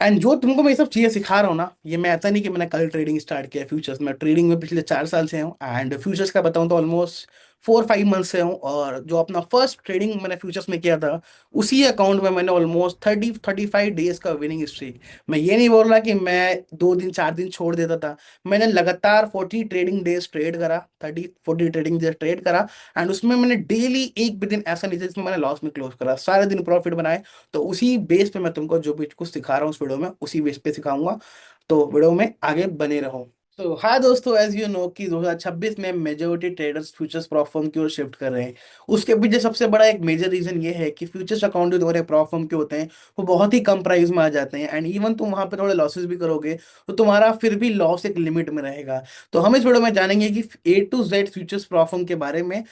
And जो तुमको मैं ये सब चीजें सिखा रहा हूँ ना, ये मैं ऐसा नहीं कि मैंने कल ट्रेडिंग स्टार्ट किया फ्यूचर्स में। ट्रेडिंग में पिछले 4 साल से हूँ, एंड फ्यूचर्स का बताऊँ तो ऑलमोस्ट 4-5 मंथ से हूँ। और जो अपना फर्स्ट ट्रेडिंग मैंने फ्यूचर्स में किया था, उसी अकाउंट में मैंने ऑलमोस्ट 30-35 डेज का विनिंग स्ट्रीक। मैं ये नहीं बोल रहा कि मैं 2 दिन 4 दिन छोड़ देता था। मैंने लगातार 40 ट्रेडिंग डेज ट्रेड करा, 30-40 ट्रेडिंग डेज ट्रेड करा। एंड उसमें मैंने डेली एक भी दिन ऐसा नहीं था जिसमें मैंने लॉस में क्लोज करा, सारे दिन प्रॉफिट बनाए। तो उसी बेस पे मैं तुमको जो भी कुछ सिखा रहा हूँ उस वीडियो में, उसी बेस पे सिखाऊंगा। तो वीडियो में आगे बने रहो। तो हाँ दोस्तों, एज यू नो कि 2026 में majority traders futures prop firm की ओर शिफ्ट कर रहे हैं। उसके पीछे सबसे बड़ा एक मेजर रीजन ये है कि फ्यूचर्स अकाउंट जो तुम्हारे प्रॉप फर्म के होते हैं, वो बहुत ही कम प्राइस में आ जाते हैं। एंड इवन तुम वहां पे थोड़े लॉसेस भी करोगे, तो तुम्हारा फिर भी लॉस एक लिमिट में रहेगा। तो हम इस वीडियो में जानेंगे कि A to Z futures prop firm के बारे में।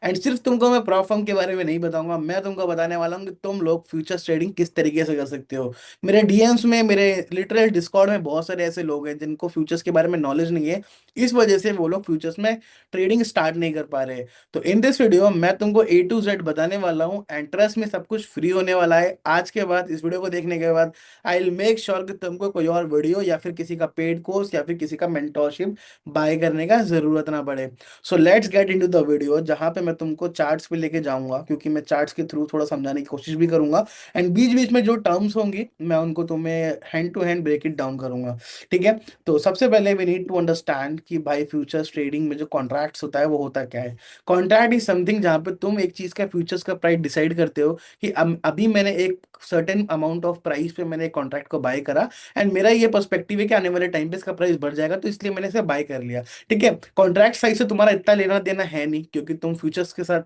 एंड सिर्फ तुमको मैं प्रॉप फर्म के बारे में नहीं बताऊंगा, मैं तुमको बताने वाला हूँ कि तुम लोग फ्यूचर्स ट्रेडिंग किस तरीके से कर सकते हो। मेरे डीएम्स में, मेरे लिटरल डिस्कॉर्ड में बहुत सारे ऐसे लोग हैं जिनको फ्यूचर्स के बारे में नॉलेज नहीं है। इस वजह से वो लोग फ्यूचर्स में ट्रेडिंग स्टार्ट नहीं कर पा रहे। तो इन दिस वीडियो मैं तुमको A to Z बताने वाला हूँ, एंड ट्रस्ट में सब कुछ फ्री होने वाला है। आज के बाद, इस वीडियो को देखने के बाद, आई विल मेक श्योर कि तुमको कोई और वीडियो या फिर किसी का पेड कोर्स या फिर किसी का मेंटोरशिप बाय करने का जरूरत ना पड़े। So let's get into the video, जहां पे मैं तुमको चार्ट्स पे लेके जाऊंगा, क्योंकि मैं चार्ट्स के थ्रू थोड़ा समझाने की कोशिश भी करूंगा। एंड बीच बीच में जो टर्म्स होंगी, मैं उनको तुम्हें hand to hand break it down करूंगा। ठीक है। तो सबसे पहले वी नीड टू अंडरस्टैंड कि भाई फ्यूचर्स ट्रेडिंग में जो कॉन्ट्रैक्ट्स होता है वो होता क्या है। कॉन्ट्रैक्ट इज समथिंग जहां पे तुम एक चीज का फ्यूचर्स का प्राइस डिसाइड करते हो कि अभी मैंने एक सर्टेन अमाउंट ऑफ प्राइस पे मैंने एक कॉन्ट्रैक्ट को बाय करा। एंड मेरा ये पर्सपेक्टिव है कि आने वाले टाइम पे इसका प्राइस बढ़ जाएगा, तो इसलिए मैंने इसे बाय कर लिया। ठीक है। कॉन्ट्रैक्ट साइज से तुम्हारा इतना लेना देना है नहीं, क्योंकि तुम फ्यूचर्स के साथ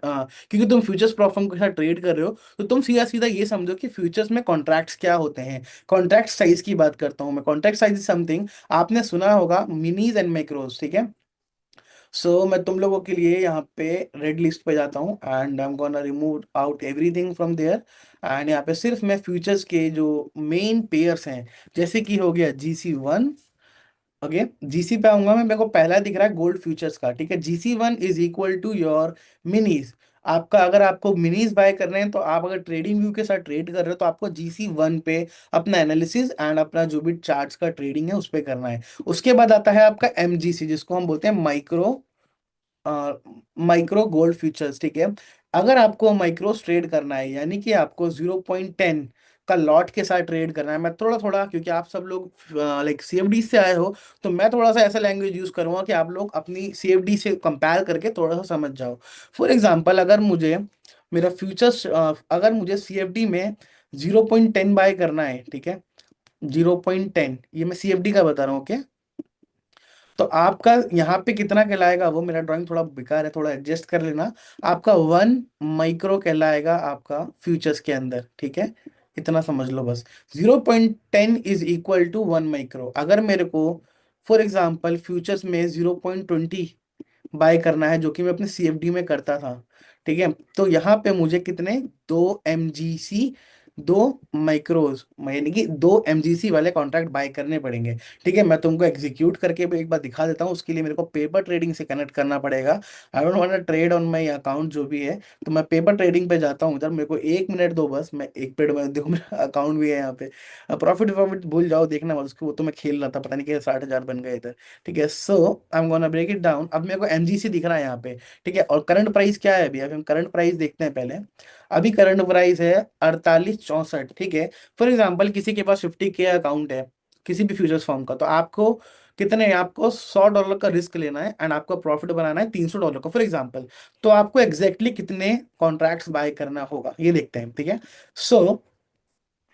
क्योंकि तुम फ्यूचर्स प्रोफर्म के साथ ट्रेड कर रहे हो। तो तुम सीधा सीधा ये समझो कि फ्यूचर्स में कॉन्ट्रैक्ट्स क्या होते हैं। कॉन्ट्रैक्ट साइज की बात करता हूं मैं। कॉन्ट्रैक्ट साइज इज समथिंग, आपने सुना होगा मिनीज एंड मैक्रोज। ठीक है। सो मैं तुम लोगों के लिए यहाँ पे रेड लिस्ट पे जाता हूँ, and I am gonna remove out everything from there. And यहाँ पे सिर्फ मैं फ्यूचर्स के जो मेन पेयर्स हैं, जैसे कि हो गया GC1। ओके। जीसी पे आऊंगा मैं, मेरे को पहला दिख रहा है गोल्ड फ्यूचर्स का। ठीक है। GC1 is equal to your minis. आपका, अगर आपको मिनीज बाय करने हैं, तो आप अगर ट्रेडिंग व्यू के साथ ट्रेड कर रहे हो, तो आपको GC1 पे अपना एनालिसिस एंड अपना जो भी चार्ट्स का ट्रेडिंग है उस पे करना है। उसके बाद आता है आपका MGC, जिसको हम बोलते हैं माइक्रो माइक्रो गोल्ड फ्यूचर्स। ठीक है। अगर आपको माइक्रो ट्रेड करना है, यानी कि आपको 0.10 का लॉट के साथ ट्रेड करना है, मैं थोड़ा थोड़ा, क्योंकि आप सब लोग लाइक CFD से आए हो, तो मैं थोड़ा सा ऐसा लैंग्वेज यूज करूंगा कि आप लोग अपनी CFD से कंपेयर करके थोड़ा सा समझ जाओ। फॉर एग्जांपल, अगर मुझे मेरा फ्यूचर्स अगर मुझे CFD में 0.10 बाय करना है, ठीक है, 0.10, ये मैं CFD का बता रहा हूँ। ओके। तो आपका यहाँ पे कितना कहलाएगा, वो मेरा ड्राइंग थोड़ा बेकार है, थोड़ा एडजस्ट कर लेना। आपका 1 माइक्रो कहलाएगा आपका फ्यूचर्स के अंदर। ठीक है। इतना समझ लो बस। 0.10 इज इक्वल टू 1 माइक्रो। अगर मेरे को फॉर एग्जाम्पल फ्यूचर्स में 0.20 बाय करना है, जो कि मैं अपने CFD में करता था, ठीक है, तो यहाँ पे मुझे कितने, 2 MGC, 2 माइक्रोज, यानी कि 2 MGC वाले कॉन्ट्रैक्ट बाय करने पड़ेंगे। ठीक है। मैं तुमको एग्जीक्यूट करके भी एक बार दिखा देता हूँ। उसके लिए मेरे को पेपर ट्रेडिंग से कनेक्ट करना पड़ेगा। I don't want to trade on my account जो भी है, तो मैं पेपर ट्रेडिंग पे जाता हूँ। इधर मेरे को 1 मिनट दो बस, मैं एक पेड में देखो, मेरा अकाउंट भी है यहाँ पे। प्रॉफिट प्रॉफिट भूल जाओ, देखना मत उसको, वो तो मैं खेल रहा था, पता नहीं क्या 60,000 बन गए इधर। ठीक है। So I am gonna break it down. अब मेरे को MGC दिख रहा है यहाँ पे। ठीक है। और करंट प्राइस क्या है अभी, अभी हम करंट प्राइस देखते हैं पहले। अभी करंट प्राइस है 4864। ठीक है। फॉर एग्जाम्पल, किसी के पास 50K अकाउंट है किसी भी फ्यूचर्स फॉर्म का, तो आपको कितने, आपको $100 का रिस्क लेना है, एंड आपको प्रॉफिट बनाना है $300 का फॉर एग्जाम्पल। तो आपको एग्जैक्टली कितने कॉन्ट्रैक्ट्स बाय करना होगा, ये देखते हैं। ठीक है। सो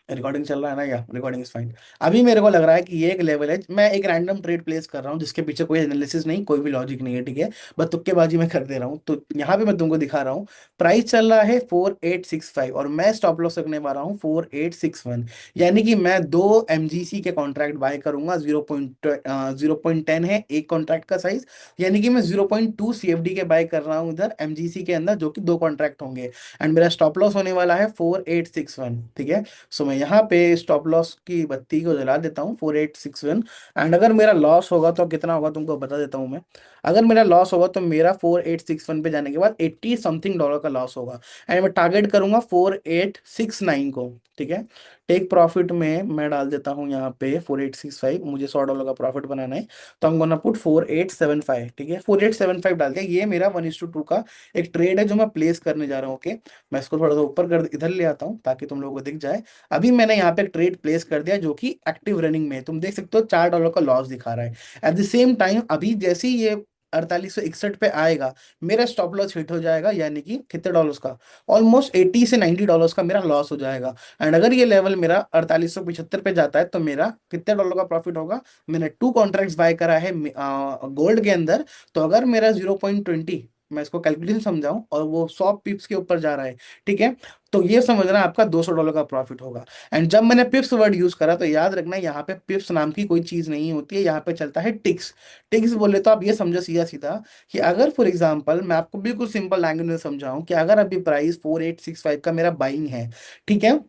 रिकॉर्डिंग चल रहा है ना, या रिकॉर्डिंग इज फाइन। अभी मेरे को लग रहा है कि ये एक लेवल है, मैं एक रैंडम ट्रेड प्लेस कर रहा हूँ जिसके पीछे कोई एनालिसिस नहीं, कोई भी लॉजिक नहीं है। ठीक है। बस तुक्केबाजी मैं कर दे रहा हूँ। तो यहाँ पे मैं तुमको दिखा रहा हूँ, प्राइस चल रहा है 4865, और मैं स्टॉप लॉस रखने वाला हूँ 4861। यानी कि मैं 2 MGC के कॉन्ट्रैक्ट बाय करूंगा। 0.10 है एक कॉन्ट्रैक्ट का साइज, यानी कि मैं 0.2 CFD के बाय कर रहा हूँ इधर MGC के अंदर, जो कि 2 कॉन्ट्रैक्ट होंगे। एंड मेरा स्टॉप लॉस होने वाला है 4861। ठीक है। सो मैं यहाँ पे स्टॉप लॉस की बत्ती को जला देता हूँ 4861। एंड अगर मेरा लॉस होगा तो कितना होगा तुमको बता देता हूँ मैं। अगर मेरा लॉस होगा तो मेरा 4861 पे जाने के बाद 80 समथिंग डॉलर का लॉस होगा। एंड मैं टारगेट करूंगा 4869 को। ठीक है। टेक प्रॉफिट में मैं डाल देता हूँ यहाँ पे 4865, मुझे $100 का प्रॉफिट बनाना है, तो हम गोना पुट 4875। ठीक है, 4875 डाल दिया। ये मेरा 1:2 का एक ट्रेड है जो मैं प्लेस करने जा रहा हूँ। ओके, मैं इसको थोड़ा सा ऊपर कर इधर ले आता हूँ ताकि तुम लोगों को दिख जाए। अभी मैंने यहाँ पे एक ट्रेड प्लेस कर दिया जो कि एक्टिव रनिंग में है, तुम देख सकते हो $4 का लॉस दिखा रहा है। एट द सेम टाइम अभी जैसे ही ये 4861 पे आएगा, मेरा स्टॉप लॉस हिट हो जाएगा, यानी कि कितने डॉलर्स का, ऑलमोस्ट $80 से $90 का मेरा लॉस हो जाएगा। एंड अगर ये लेवल मेरा 4875 पे जाता है तो मेरा कितने डॉलर का प्रॉफिट होगा। मैंने 2 कॉन्ट्रैक्ट्स बाय करा है गोल्ड के अंदर, तो अगर मेरा 0.20, मैं इसको कैलकुलेशन समझाऊं, और वो 100 पिप्स के ऊपर जा रहा है, ठीक है, तो ये समझना आपका $200 का प्रॉफिट होगा। एंड जब मैंने पिप्स वर्ड यूज करा तो याद रखना, यहाँ पे पिप्स नाम की कोई चीज नहीं होती है, यहाँ पे चलता है टिक्स। टिक्स बोले तो आप ये समझो सीधा सीधा कि अगर फॉर एग्जांपल मैं आपको बिल्कुल सिंपल लैंग्वेज में समझाऊं कि अगर अभी प्राइस 4865 का मेरा बाइंग है, ठीक है,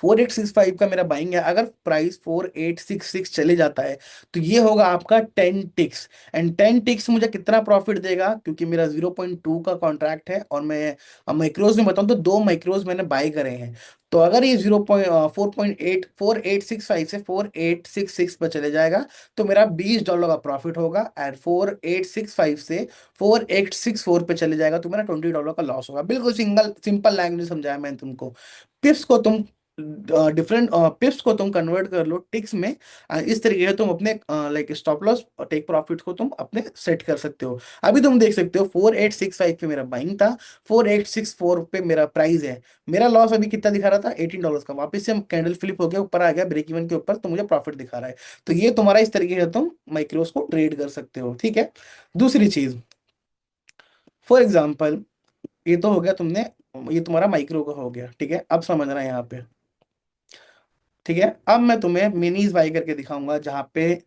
4865 का मेरा बाइंग है, अगर प्राइस 4866 चले जाता है तो ये होगा आपका 10 टिक्स। एंड 10 टिक्स मुझे कितना प्रॉफिट देगा, क्योंकि मेरा 0.2 का कॉन्ट्रैक्ट है, और मैं माइक्रोज में बताऊं तो 2 माइक्रोज मैंने बाय करे हैं। तो अगर ये 4865 से 4866 पर चले जाएगा तो मेरा $20 का प्रॉफिट होगा। एंड 4865 से 4864 पे चले जाएगा तो मेरा $20 का लॉस होगा। बिल्कुल सिंगल सिंपल लैंग्वेज समझाया मैंने तुमको। पिप्स को तुम डिफरेंट पिप्स को तुम कन्वर्ट कर लो टिक्स में। इस तरीके से तुम अपने लाइक स्टॉप लॉस और टेक प्रॉफिट को तुम अपने सेट कर सकते हो। अभी तुम देख सकते हो 4865 पे मेरा बाइंग था, 4864 पे मेरा प्राइस है। मेरा लॉस अभी कितना दिखा रहा था, $18 का, वापस से कैंडल फ्लिप हो गया, ऊपर आ गया ब्रेक इवन के ऊपर, तो मुझे प्रॉफिट दिखा रहा है। तो ये तुम्हारा इस तरीके से तुम माइक्रोस को ट्रेड कर सकते हो। ठीक है, दूसरी चीज, फॉर एग्जाम्पल, ये तो हो गया तुमने, ये तुम्हारा माइक्रो का हो गया, ठीक है, अब समझना यहाँ पे। ठीक है, अब मैं तुम्हें मिनीज बाई करके दिखाऊंगा, जहां पे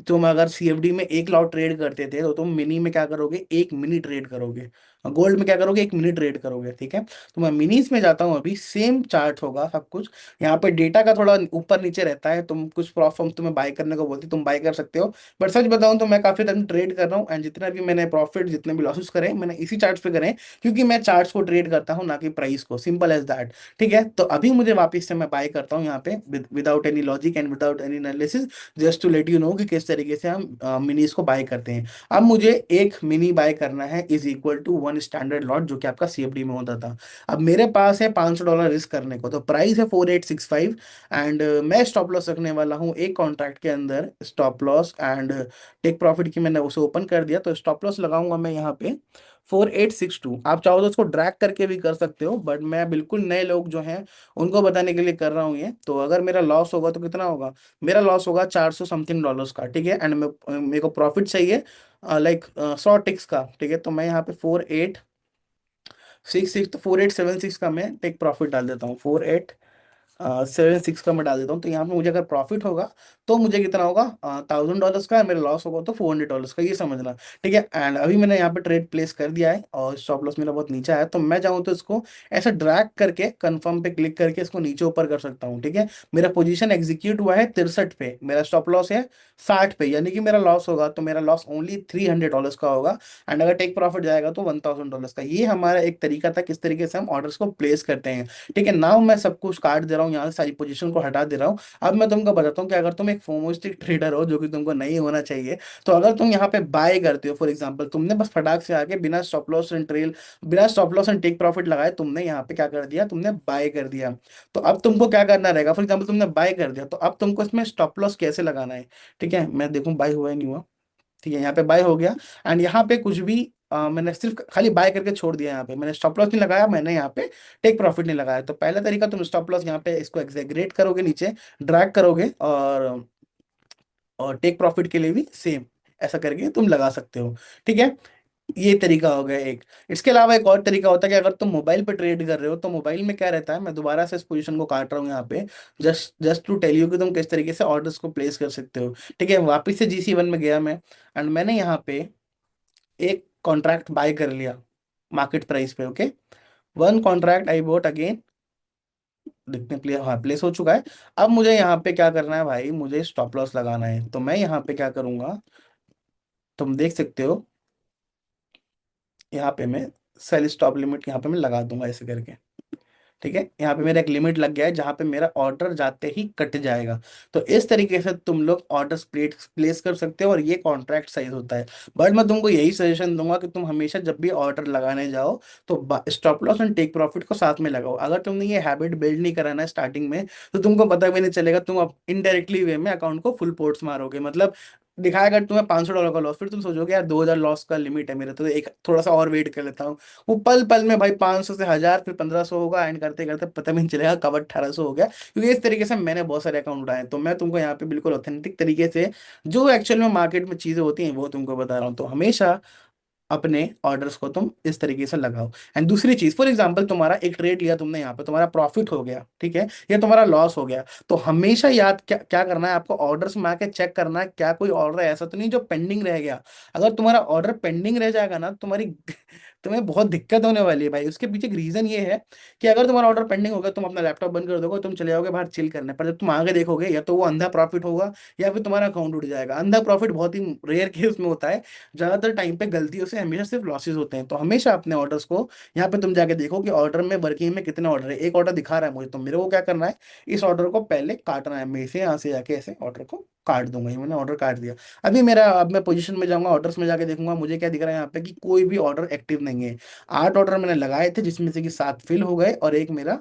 तुम अगर सीएफडी में 1 लॉट ट्रेड करते थे तो तुम मिनी में क्या करोगे, 1 मिनी ट्रेड करोगे। गोल्ड में क्या करोगे, 1 मिनी ट्रेड करोगे। ठीक है, तो मैं मिनीज में जाता हूँ, अभी सेम चार्ट होगा सब कुछ। यहाँ पे डेटा का थोड़ा ऊपर नीचे रहता है, तुम कुछ प्रॉफिट तुम्हें बाय करने को बोलती तुम बाय कर सकते हो। बट सच बताऊं तो मैं काफी टाइम ट्रेड कर रहा हूँ, एंड जितना भी मैंने प्रॉफिट जितने भी लॉसेस करे मैंने इसी चार्ट पे करे हैं, क्योंकि मैं चार्ट्स को ट्रेड करता हूँ ना कि प्राइस को, सिंपल एज दैट। ठीक है, तो अभी मुझे वापस से मैं बाय करता हूँ यहाँ पे without any logic and without any analysis, just to let you know कि किस तरीके से हम मिनीज को बाय करते हैं। अब मुझे एक मिनी बाय करना है is equal to 1 standard lot, जो कि आपका सीएफडी में होता था। अब मेरे पास है $500 रिस्क करने को, तो प्राइस है 4865, एंड मैं स्टॉप लॉस रखने वाला हूँ एक कॉन्ट्रैक्ट के अंदर, stop loss and take profit की मैंने उसे ओपन कर दिया, तो स्टॉप लॉस लगाऊंगा मैं यहाँ पे 4862। आप चाहो तो उसको ड्रैग करके भी कर सकते हो, बट मैं बिल्कुल नए लोग जो हैं उनको बताने के लिए कर रहा हूँ ये। तो अगर मेरा लॉस होगा तो कितना होगा, मेरा लॉस होगा 400 समथिंग डॉलर्स का। ठीक है, एंड मेरे को प्रॉफिट चाहिए लाइक 100 टिक्स का। ठीक है, तो मैं यहाँ पे 4866, तो 4876 का मैं टेक प्रॉफिट डाल देता हूँ, 4876 का मैं डाल देता हूँ। तो यहाँ पे मुझे अगर प्रॉफिट होगा तो मुझे कितना होगा, $1000 का, मेरा लॉस होगा तो $400 का, ये समझना। ठीक है, एंड अभी मैंने यहाँ पे ट्रेड प्लेस कर दिया है और स्टॉप लॉस मेरा बहुत नीचे है, तो मैं चाहूँ तो इसको ऐसा ड्रैग करके कंफर्म पे क्लिक करके इसको नीचे ऊपर कर सकता हूँ। ठीक है, मेरा पोजीशन एग्जीक्यूट हुआ है 63 पे, मेरा स्टॉप लॉस है 60 पे, यानी कि मेरा लॉस होगा तो मेरा लॉस ओनली $300 का होगा। एंड अगर टेक प्रॉफिट जाएगा तो $1000 का। ये हमारा एक तरीका था किस तरीके से हम ऑर्डर्स को प्लेस करते हैं। ठीक है, नाउ मैं सब कुछ काट दे रहा हूँ यहाँ से, सारी पोजीशन को हटा दे रहा हूँ। अब मैं तुमको बताता हूँ कि अगर तुम एक फोमोस्टिक ट्रेडर हो, जो कि तुमको नहीं होना चाहिए, तो अगर तुम यहाँ पे बाय करते हो, फॉर एग्जांपल तुमने बस फटाक से आके बिना stop loss and take profit लगाए तुमने यहाँ पे क्या कर दिया, तुमने बाय कर दिया। तो अब तुमको क्या करना रहेगा, फॉर एग्जाम्पल तुमने बाय कर दिया, तो अब तुमको इसमें स्टॉप लॉस कैसे लगाना है। ठीक है, मैं देखूँ बाय हुआ है नहीं हुआ। ठीक है, यहाँ पे बाय हो गया, एंड यहाँ पे कुछ भी मैंने सिर्फ खाली बाय करके छोड़ दिया, यहाँ पे मैंने स्टॉप लॉस नहीं लगाया, मैंने यहाँ पे टेक प्रॉफिट नहीं लगाया। तो पहला तरीका, तुम स्टॉप लॉस यहाँ पे इसको एग्जेगरेट करोगे, नीचे ड्रैग करोगे, और टेक प्रॉफिट के लिए भी सेम ऐसा करके तुम लगा सकते हो। ठीक है, ये तरीका हो गया एक। इसके अलावा एक और तरीका होता है कि अगर तुम मोबाइल पे ट्रेड कर रहे हो, तो मोबाइल में क्या रहता है, मैं दोबारा से इस पोजीशन को काट रहा हूँ यहाँ पे, just just to tell you कि तुम किस तरीके से ऑर्डर्स को प्लेस कर सकते हो। ठीक है, वापस से GC1 में गया मैं, एंड मैंने यहाँ पे एक कॉन्ट्रैक्ट बाय कर लिया मार्केट प्राइस पे। Okay, 1 contract I bought again, देखते प्ले हाँ प्लेस हो चुका है। अब मुझे यहाँ पे क्या करना है भाई, मुझे स्टॉप लॉस लगाना है, तो मैं यहाँ पे क्या करूंगा, तुम देख सकते हो, यहाँ पे मैं सेल स्टॉप लिमिट यहाँ पे मैं लगा दूंगा ऐसे करके। ठीक है, यहाँ पे मेरा एक लिमिट लग गया है जहाँ पे मेरा ऑर्डर जाते ही कट जाएगा। तो इस तरीके से तुम लोग ऑर्डर प्लेस प्लेस कर सकते हो, और ये कॉन्ट्रैक्ट साइज होता है। बट मैं तुमको यही सजेशन दूंगा कि तुम हमेशा जब भी ऑर्डर लगाने जाओ तो stop loss and take profit को साथ में लगाओ। अगर तुमने ये हैबिट बिल्ड नहीं कराना है स्टार्टिंग में, तो तुमको पता भी नहीं चलेगा, तुम इनडायरेक्टली वे में अकाउंट को फुल पोर्ट्स मारोगे। मतलब दिखाएगा तुम्हें $500 का लॉस, फिर तुम सोचोगे यार 2000 लॉस का लिमिट है मेरा, तो एक थोड़ा सा और वेट कर लेता हूँ। वो पल पल में भाई 500 से 1000 फिर 1500 होगा, एंड करते करते पता भी नहीं चलेगा कब 1800 हो गया। क्योंकि इस तरीके से मैंने बहुत सारे अकाउंट उठाए हैं। तो मैं तुमको यहाँ पे बिल्कुल ऑथेंटिक तरीके से जो एक्चुअल में मार्केट में चीजें होती हैं वो तुमको बता रहा हूँ। तो हमेशा अपने ऑर्डर्स को तुम इस तरीके से लगाओ। एंड दूसरी चीज, फॉर एग्जांपल तुम्हारा एक ट्रेड लिया तुमने, यहाँ पे तुम्हारा प्रॉफिट हो गया, ठीक है, या तुम्हारा लॉस हो गया, तो हमेशा याद क्या क्या करना है आपको, ऑर्डर्स में आके चेक करना है क्या कोई ऑर्डर ऐसा तो नहीं जो पेंडिंग रह गया। अगर तुम्हारा ऑर्डर पेंडिंग रह जाएगा ना, तुम्हारी तुम्हें बहुत दिक्कत होने वाली है भाई। उसके पीछे एक रीजन ये है कि अगर तुम्हारा ऑर्डर पेंडिंग होगा, तुम अपना लैपटॉप बंद कर दोगे, तुम चले जाओगे बाहर चिल करने, पर जब तुम आगे देखोगे या तो वो अंधा प्रॉफिट होगा या फिर तुम्हारा अकाउंट उड़ जाएगा। अंधा प्रॉफिट बहुत ही रेयर केस में होता है, ज्यादातर टाइम पे गलतियों से हमेशा सिर्फ लॉसेस होते हैं। तो हमेशा अपने ऑर्डर्स को यहाँ पे तुम जाके देखो कि ऑर्डर में वर्किंग में कितने ऑर्डर है। एक ऑर्डर दिखा रहा है मुझे, तो मेरे को क्या करना है, इस ऑर्डर को पहले काटना है। मैं इसे यहाँ से जाके ऐसे ऑर्डर को काट दूंगा, ये मैंने ऑर्डर काट दिया। अभी मेरा, अब मैं पोजीशन में जाऊंगा, ऑर्डर्स में जाके देखूंगा मुझे क्या दिख रहा है यहाँ पे कि कोई भी ऑर्डर एक्टिव नहीं है। 8 ऑर्डर मैंने लगाए थे जिसमें से कि 7 फिल हो गए और एक मेरा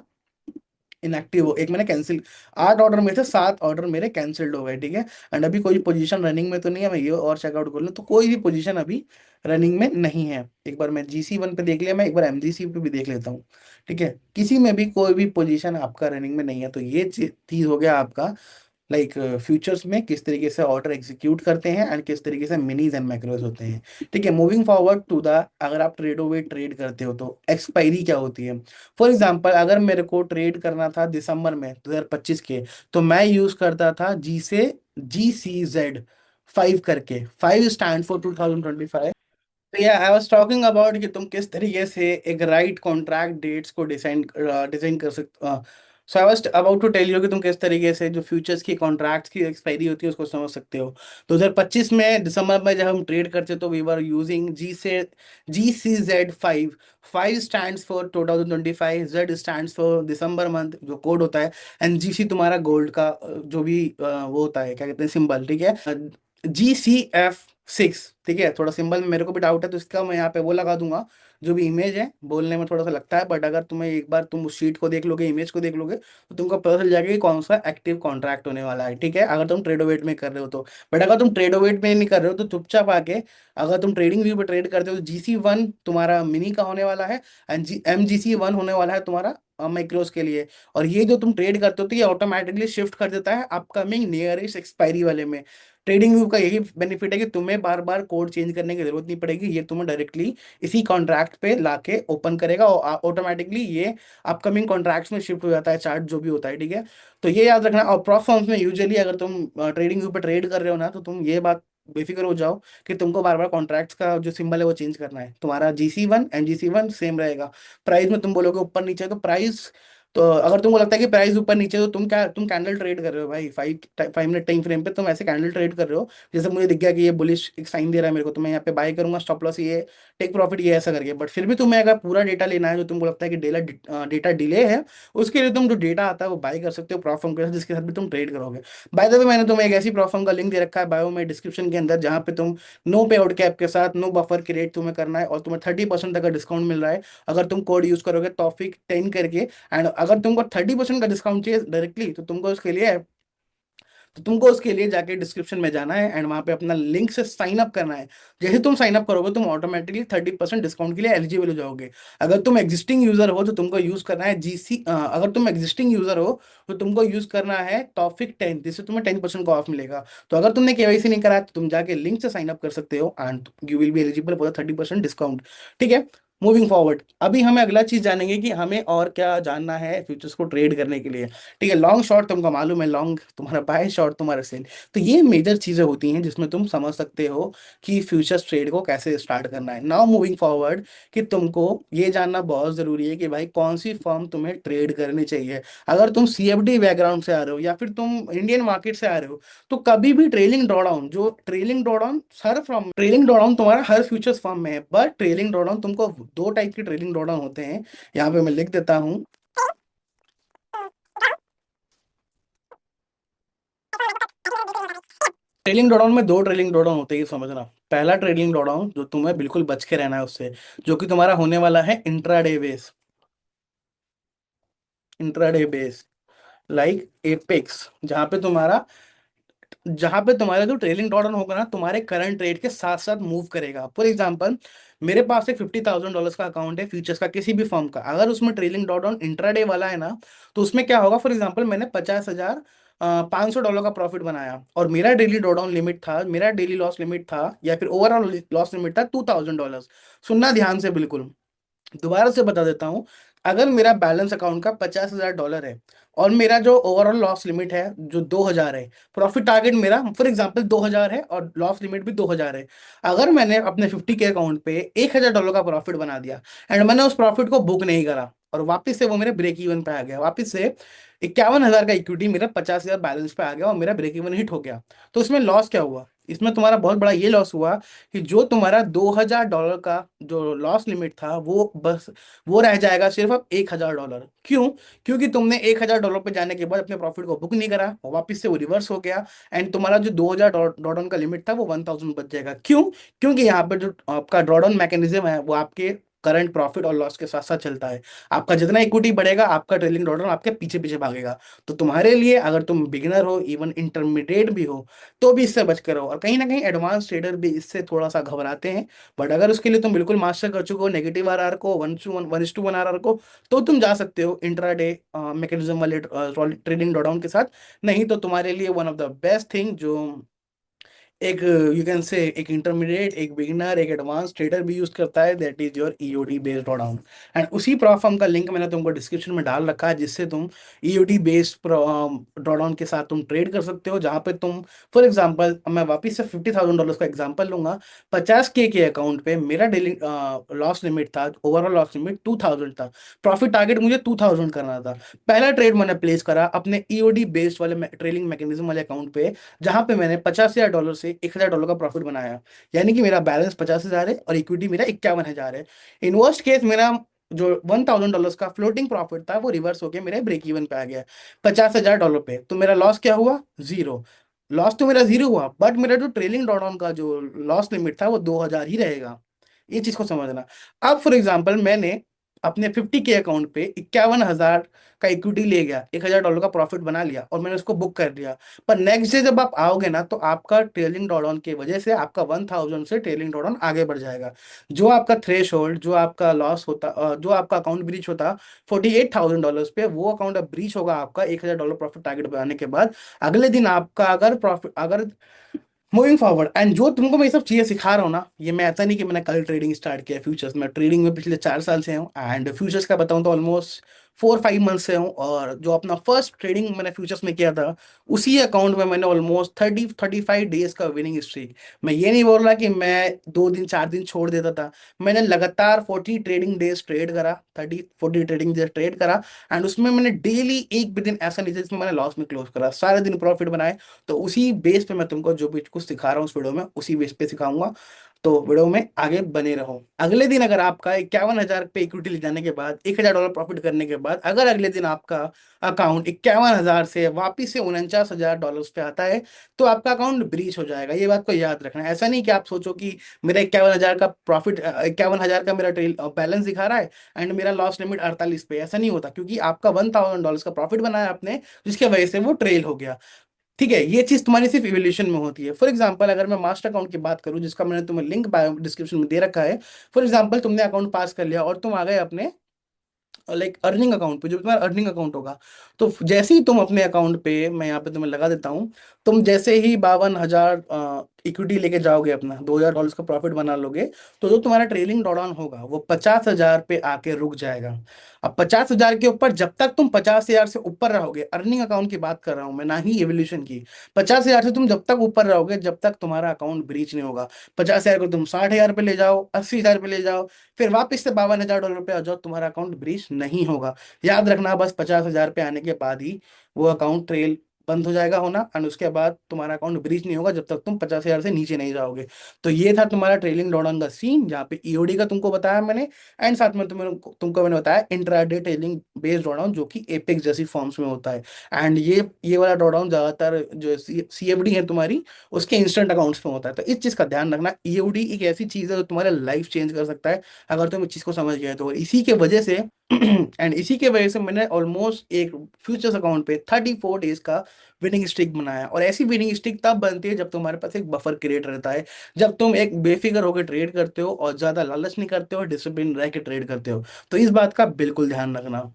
इनएक्टिव हो, एक मैंने कैंसिल। 8 ऑर्डर में से 7 ऑर्डर मेरे कैंसिल्ड हो गए, ठीक है। एंड अभी कोई पोजीशन रनिंग में तो नहीं है, मैं ये और चेकआउट कर लूँ तो कोई भी पोजीशन अभी रनिंग में नहीं है। एक बार मैं GC1 पे देख लिया, मैं एक बार MGC पे भी देख लेता हूँ, ठीक है। किसी में भी कोई भी पोजीशन आपका रनिंग में नहीं है। तो ये चीज हो गया आपका, लाइक फ्यूचर्स में किस तरीके से ऑर्डर एग्जीक्यूट करते हैं एंड किस तरीके से मिनीज एंड मैक्रोज होते हैं, ठीक है। मूविंग फॉरवर्ड टू द, अगर आप ट्रेडो वे ट्रेड करते हो तो एक्सपायरी क्या होती है। फॉर एग्जांपल अगर मेरे को ट्रेड करना था दिसंबर में 2025 के, तो मैं यूज करता था GCZ5 करके, 5 स्टैंड फॉर 2025। तो या आई वाज टॉकिंग अबाउट कि तुम किस तरीके से एक राइट कॉन्ट्रैक्ट डेट्स को डिजाइन डिजाइन कर सकते। So I was about to tell you कि तुम किस तरीके से जो फ्यूचर्स की कॉन्ट्रैक्ट्स की एक्सपायरी होती है उसको समझ सकते हो। 2025 में दिसंबर में जब हम ट्रेड करते तो we were using GCZ5। 5 stands for 2025, Z stands for December month जो कोड होता है, एंड GC तुम्हारा गोल्ड का जो भी वो होता है, क्या कहते हैं, सिंबल, ठीक है। GCF6, ठीक है। थोड़ा सिंबल में मेरे को भी डाउट है तो इसका मैं यहाँ पे वो लगा दूंगा। जो भी इमेज है, बोलने में थोड़ा सा लगता है, बट अगर तुम्हें एक बार तुम उस शीट को देख लोगे, इमेज को देख लोगे, तो तुमको पता चल जाएगा कि कौन सा एक्टिव कॉन्ट्रैक्ट होने वाला है, ठीक है, अगर तुम ट्रेडोवेट में कर रहे हो तो। बट अगर तुम ट्रेडोवेट में नहीं कर रहे हो तो चुपचाप आके, अगर तुम ट्रेडिंग व्यू पे ट्रेड करते हो तो GC1 तुम्हारा मिनी का होने वाला है, एंड MGC1 होने वाला है तुम्हारा माइक्रोस के लिए। और ये जो तुम ट्रेड करते हो तो ये ऑटोमेटिकली शिफ्ट कर देता है अपकमिंग नियरेस्ट एक्सपायरी वाले में। ट्रेडिंग व्यू का यही बेनिफिट है कि तुम्हें बार बार कोड चेंज करने की जरूरत नहीं पड़ेगी, ये तुम्हें डायरेक्टली इसी कॉन्ट्रैक्ट पे लाके ओपन करेगा और ऑटोमेटिकली ये अपकमिंग कॉन्ट्रैक्ट्स में शिफ्ट हो जाता है, चार्ट जो भी होता है, ठीक है। तो ये याद रखना। और प्रॉप फॉर्म्स में यूजुअली अगर तुम ट्रेडिंग व्यू पे ट्रेड कर रहे हो ना, तो तुम ये बात बेफिक्र हो जाओ कि तुमको बार बार कॉन्ट्रैक्ट्स का जो सिंबल है वो चेंज करना है। तुम्हारा GC1 MGC1 सेम रहेगा। प्राइस में तुम बोलोगे ऊपर नीचे, तो प्राइस, तो अगर तुमको लगता है कि प्राइस ऊपर नीचे, तो तुम कैंडल ट्रेड कर रहे हो भाई, 5 मिनट टाइम फ्रेम पे तुम ऐसे कैंडल ट्रेड कर रहे हो। जैसे मुझे दिख गया कि ये बुलिश एक साइन दे रहा है मेरे को, तो मैं यहाँ पे बाय करूंगा, स्टॉप लॉस ये, टेक प्रॉफिट ये, ऐसा करके। बट फिर भी तुम्हें अगर पूरा डेटा लेना है जो तुमको लगता है कि डेटा डिले है, उसके लिए तुम जो डेटा आता है वो बाय कर सकते हो प्रॉफर्म के साथ, जिसके साथ भी तुम ट्रेड करोगे। बाय द वे मैंने तुम्हें एक ऐसी प्रॉफर्म का लिंक दे रखा है बायो में डिस्क्रिप्शन के अंदर, जहाँ पे तुम नो पे आउट कैप के साथ नो बफर की रेट तुम्हें करना है, और तुम्हें 30% तक का डिस्काउंट मिल रहा है अगर तुम कोड यूज करोगे टॉपिक 10 करके। एंड अगर तुमको 30% का डिस्काउंट चाहिए डायरेक्टली, तो तुमको उसके लिए जाके डिस्क्रिप्शन में जाना है एंड वहां पे अपना लिंक से साइन अप करना है। जैसे तुम साइन अप करोगे, तुम ऑटोमेटिकली 30% डिस्काउंट के लिए एलिजिबल हो जाओगे। अगर तुम एग्जिस्टिंग यूजर हो तो तुमको यूज करना है अगर तुम एग्जिस्टिंग यूजर हो तो तुमको यूज करना है टॉपिक 10, जिससे तुम्हें 10% का ऑफ मिलेगा। तो अगर तुमने KYC नहीं करा तो तुम जाके लिंक से साइन अप कर सकते हो and you will be eligible for 30% discount, ठीक है। मूविंग फॉरवर्ड, अभी हमें अगला चीज जानेंगे कि हमें और क्या जानना है फ्यूचर्स को ट्रेड करने के लिए, ठीक है। लॉन्ग शॉर्ट तुमको मालूम है, लॉन्ग तुम्हारा बाय, शॉर्ट तुम्हारा सेल। तो ये मेजर चीजें होती हैं जिसमें तुम समझ सकते हो कि फ्यूचर्स ट्रेड को कैसे स्टार्ट करना है। नाउ मूविंग फॉरवर्ड, कि तुमको ये जानना बहुत जरूरी है कि भाई कौन सी फर्म तुम्हें ट्रेड करनी चाहिए। अगर तुम CFD बैकग्राउंड से आ रहे हो या फिर तुम इंडियन मार्केट से आ रहे हो, तो कभी भी ट्रेलिंग ड्रॉडाउन तुम्हारा हर फ्यूचर्स फर्म में है। बट ट्रेलिंग ड्रॉडाउन तुमको दो टाइप के ट्रेलिंग ड्रॉडाउन होते हैं, यहाँ पे मैं लिख देता हूँ। ट्रेलिंग ड्रॉडाउन में दो ट्रेलिंग ड्रॉडाउन होते हैं, ये समझना। पहला ट्रेलिंग ड्रॉडाउन जो तुम्हें बिल्कुल बच के रहना है उससे, जो कि तुम्हारा होने वाला है intraday base. Intraday base, like apex, जहां पे तुम्हारा जो ट्रेलिंग ड्रॉडाउन होगा ना, तुम्हारे करंट रेट के साथ साथ मूव करेगा। फॉर एग्जांपल, मेरे पास एक $50,000 का अकाउंट है फ्यूचर्स का किसी भी फर्म का, अगर उसमें ट्रेलिंग ड्रॉडाउन इंट्राडे वाला है ना, तो उसमें क्या होगा, फॉर एग्जांपल मैंने $50,500 का प्रॉफिट बनाया, और मेरा डेली ड्रॉडाउन लिमिट था, मेरा डेली लॉस लिमिट था, या फिर ओवरऑल लॉस लिमिट था $2,000। सुनना ध्यान से बिल्कुल, दोबारा से बता देता हूँ। अगर मेरा बैलेंस अकाउंट का $50,000 है, और मेरा जो ओवरऑल लॉस लिमिट है जो 2,000 है, प्रॉफिट टारगेट मेरा फॉर एग्जांपल 2,000 है, और लॉस लिमिट भी 2,000 है। अगर मैंने अपने 50K अकाउंट पे $1,000 का प्रॉफिट बना दिया, एंड मैंने उस प्रॉफिट को बुक नहीं करा, और वापस से वो मेरे ब्रेक इवन पे आ गया, वापस से 51,000 का इक्विटी मेरा 50,000 बैलेंस पे आ गया, और मेरा ब्रेक इवन हिट हो गया, तो इसमें लॉस क्या हुआ? इसमें तुम्हारा बहुत बड़ा ये लॉस हुआ कि जो तुम्हारा $2,000 का जो लॉस लिमिट था, वो रह जाएगा सिर्फ अब $1,000। क्यों? क्योंकि तुमने $1,000 पे जाने के बाद अपने प्रॉफिट को बुक नहीं करा, और वापस से वो रिवर्स हो गया, एंड तुम्हारा जो $2,000 का लिमिट था वो 1,000 बच जाएगा। क्यों? क्योंकि यहाँ पे जो आपका ड्रॉडाउन मैकेनिज्म है वो आपके करंट प्रॉफिट और लॉस के साथ साथ चलता है। आपका जितना इक्विटी बढ़ेगा, आपका ट्रेलिंग ड्रॉडाउन आपके पीछे पीछे भागेगा। तो तुम्हारे लिए, अगर तुम बिगिनर हो, इवन इंटरमीडिएट भी हो, तो भी इससे बच कर रहो। और कहीं ना कहीं एडवांस ट्रेडर भी इससे थोड़ा सा घबराते हैं, बट अगर उसके लिए तुम बिल्कुल मास्टर कर चुके हो नेगेटिव आरआर को, 1:1 आरआर को, तो तुम जा सकते हो इंट्राडे मैकेनिज्म वाले ट्रेडिंग ड्रॉडाउन के साथ। नहीं तो तुम्हारे लिए one of the best thing जो एक, यू कैन से, एक इंटरमीडिएट, एक बिगिनर, एक एडवांस ट्रेडर भी यूज करता है, that is your EOD based drawdown. And उसी प्लेटफॉर्म का लिंक मैंने तुमको डिस्क्रिप्शन में डाल रखा है, जिससे तुम ईओडी बेस्ड ड्रॉडाउन के साथ तुम ट्रेड कर सकते हो, जहां पे तुम, फॉर एग्जांपल, मैं वापस से $50,000 का एग्जांपल लूंगा। 50K के अकाउंट पे मेरा डेली लॉस लिमिट था, ओवरऑल लॉस लिमिट 2,000 था, प्रॉफिट टारगेट मुझे 2,000 करना था। पहला ट्रेड मैंने प्लेस करा अपने ईओडी बेस्ड वाले ट्रेडिंग मैकेनिज्म वाले अकाउंट पे, जहां पे मैंने $50,000 से $1,000 का प्रॉफिट बनाया। यानी कि मेरा बैलेंस 50,000 है और इक्विटी मेरा 51,000 है। इन वर्स्ट केस मेरा जो $1,000 का फ्लोटिंग प्रॉफिट था वो रिवर्स होकर मेरे ब्रेक इवन पे आ गया $50,000 पे, तो मेरा लॉस क्या हुआ? जीरो। लॉस तो मेरा जीरो हुआ, बट मेरा जो ट्रेलिंग ड्रॉडाउन का जो लॉस लिमिट था वो 2,000 ही रहेगा। ये चीज को समझना। अब फॉर एग्जाम्पल मैंने अपने 50K अकाउंट पे 51,000 का इक्विटी ले गया, $1,000 का प्रॉफिट बना लिया, और मैंने उसको बुक कर दिया। पर नेक्स्ट डे जब आप आओगे ना, तो आपका ट्रेलिंग ड्रॉडाउन की वजह से आपका 1,000 से ट्रेलिंग ड्रॉडाउन आगे बढ़ जाएगा। जो आपका थ्रेश होल्ड, जो आपका लॉस होता, जो आपका अकाउंट ब्रीच होता $48,000 पे, वो अकाउंट अब ब्रीच होगा आपका $1,000 प्रॉफिट टारगेट बनाने के बाद। अगले दिन आपका अगर मूविंग फॉरवर्ड, एंड जो तुमको मैं ये सब चीजें सिखा रहा हूँ ना, ये मैं ऐसा नहीं कि मैंने कल ट्रेडिंग स्टार्ट किया फ्यूचर्स में। ट्रेडिंग में पिछले 4 साल से हूँ, एंड फ्यूचर्स का बताऊँ तो ऑलमोस्ट 4-5 मंथ से हूँ। और जो अपना फर्स्ट ट्रेडिंग मैंने फ्यूचर्स में किया था, उसी अकाउंट में मैंने ऑलमोस्ट 30-35 डेज का विनिंग स्ट्रीक। मैं ये नहीं बोल रहा कि मैं 2 दिन 4 दिन छोड़ देता था, मैंने लगातार 40 ट्रेडिंग डेज ट्रेड करा, 30-40 ट्रेडिंग डेज ट्रेड करा। एंड उसमें मैंने डेली एक भी दिन ऐसा नहीं था जिसमें मैंने लॉस में क्लोज करा, सारे दिन प्रॉफिट बनाए। तो उसी बेस पे मैं तुमको जो भी कुछ सिखा रहा हूँ उस वीडियो में, उसी बेस पे सिखाऊंगा। तो वीडियो में आगे बने रहो। अगले दिन अगर आपका 51,000 पे इक्विटी ले जाने के बाद, $1,000 प्रॉफिट करने के बाद, अगर अगले दिन आपका अकाउंट 51,000 से वापिस से $49,000 पे आता है, तो आपका अकाउंट ब्रीच हो जाएगा। ये बात को याद रखना है। ऐसा नहीं कि आप सोचो कि मेरा 51,000 का प्रॉफिट, 51,000 का मेरा ट्रेल बैलेंस दिखा रहा है, एंड मेरा लॉस लिमिट 48 पे। ऐसा नहीं होता, क्योंकि आपका $1,000 का प्रॉफिट बनाया आपने, जिसकी वजह से वो ट्रेल हो गया। ठीक है, ये चीज तुम्हारी सिर्फ इवोल्यूशन में होती है। फॉर एग्जांपल, अगर मैं मास्टर अकाउंट की बात करूं, जिसका मैंने तुम्हें लिंक डिस्क्रिप्शन में दे रखा है। फॉर एग्जांपल, तुमने अकाउंट पास कर लिया और तुम आ गए अपने लाइक अर्निंग अकाउंट पे, जो तुम्हारा अर्निंग अकाउंट होगा। तो जैसे ही तुम अपने अकाउंट पे, मैं यहाँ पे तुम्हें लगा देता हूँ, तुम जैसे ही 52,000 इक्विटी लेके जाओगे, अपना $2,000 का प्रॉफिट बना लोगे, तो जो तुम्हारा ट्रेलिंग ड्रॉडाउन होगा वो 50,000 पे आके रुक जाएगा। अब 50,000 के ऊपर जब तक तुम 50,000 से ऊपर रहोगे, अर्निंग अकाउंट की बात कर रहा हूँ मैं, ना ही एवोल्यूशन की। 50,000 से तुम जब तक ऊपर रहोगे, जब तक तुम्हारा अकाउंट ब्रीच नहीं होगा। 50,000 को तुम 60,000 पे ले जाओ, 80,000 पे ले जाओ, फिर वापस से $52,000 पे आ जाओ, तुम्हारा अकाउंट ब्रीच नहीं होगा। याद रखना, बस 50,000 पे आने के बाद ही वो अकाउंट ट्रेल बंद हो जाएगा होना, एंड उसके बाद तुम्हारा अकाउंट ब्रीच नहीं होगा जब तक तुम 50,000 से नीचे नहीं जाओगे। तो ये था तुम्हारा ट्रेलिंग ड्रॉडाउन का सीन, जहाँ पे ईओडी का तुमको बताया मैंने, एंड साथ में तुमको मैंने बताया इंट्राडे ट्रेलिंग बेस्ड ड्रॉडाउन, जो कि एपेक्स जैसी फॉर्म्स में होता है। एंड ये वाला ड्रॉडाउन ज्यादातर जो सीएफडी है तुम्हारी, उसके इंस्टेंट अकाउंट्स में होता है। तो इस चीज का ध्यान रखना, ईओडी एक ऐसी चीज है जो तुम्हारा लाइफ चेंज कर सकता है अगर तुम इस चीज को समझ गए तो। इसी के वजह से एंड इसी के वजह से मैंने ऑलमोस्ट एक फ्यूचर्स अकाउंट पे 34 डेज का विनिंग स्ट्रिक बनाया। और ऐसी विनिंग स्ट्रिक तब बनती है जब तुम्हारे पास एक बफर क्रिएट रहता है, जब तुम एक बेफिक्र होकर ट्रेड करते हो और ज्यादा लालच नहीं करते हो, डिसिप्लिन रह के ट्रेड करते हो। तो इस बात का बिल्कुल ध्यान रखना।